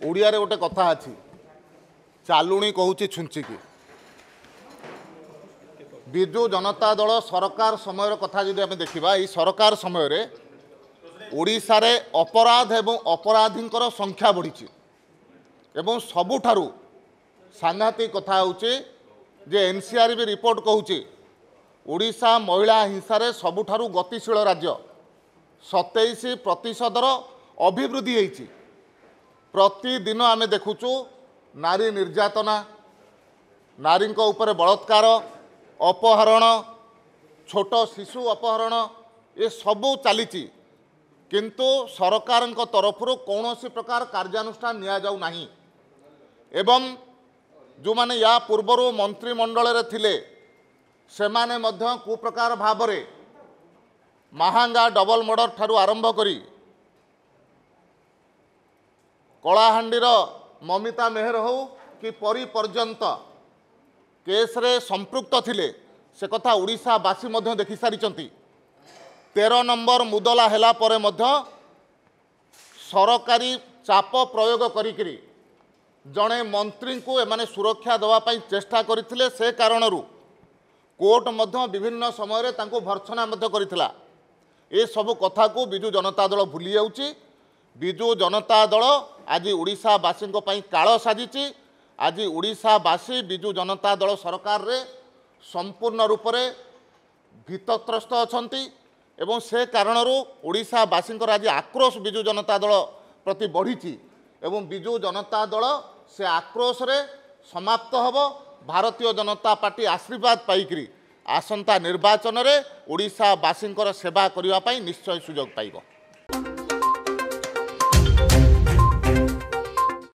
ओडिया रे गोटे कथा अछि चालुणी कहूची छुंचिकी विजु जनता दल सरकार समय कथा जदि आम देखा ये सरकार समय ओडिशा रे अपराध एवं अपराधींकर संख्या बढ़ी एवं सबुठारु सांघातिक कथा होचे जे एनसीआरबी रिपोर्ट कहूची ओडिशा महिला हिंसा रे सबुठारु गतिशील राज्य 27% अभिवृद्धि होती प्रतिदिन आम देखुचु नारी निर्यातना नारी उपर बलात्कार अपहरण छोट शिशु अपहरण ये सबू चली किंतु सरकार तरफ कौन प्रकार कार्यानुष्ठान निया जाऊ नहीं एवं जो माने या पूर्वर मंत्रिमंडल रे थिले सेमाने मध्य कुप्रकार भाव में महांगा डबल मर्डर ठारू आरंभ करी कलाहांडीर ममिता मेहर हो कि परी पर्यंत केस रे संपृक्त थिले से कथा ओडिशावासी मध्य देखि सारिचंती 13 नंबर मुदला हेला परे मध्य सरकारी चाप प्रयोग करिकरी जड़े मंत्री को एमाने सुरक्षा देवाई चेष्टा करथिले से कारणरू कोर्ट मध्य विभिन्न समय रे तांको भर्त्सना मध्य करिथिला ए सब कथा को बिजु जनता दल भूली जाउची बिजु जनता दल आज ओडिशावासी काल साजिची आज ओडिशावासी बिजु जनता दल सरकार रे संपूर्ण रूप से भीतत्रस्त अछंती एवं से कारणरू ओडिशावासी आज आक्रोश बिजु जनता दल प्रति बढ़ी एवं बिजु जनता दल से आक्रोश रे समाप्त हब भारतीय जनता पार्टी आशीर्वाद पाइकरी आसंता निर्वाचन रे ओडिशावासी सेवा करने निश्चय सुजोग पाइब।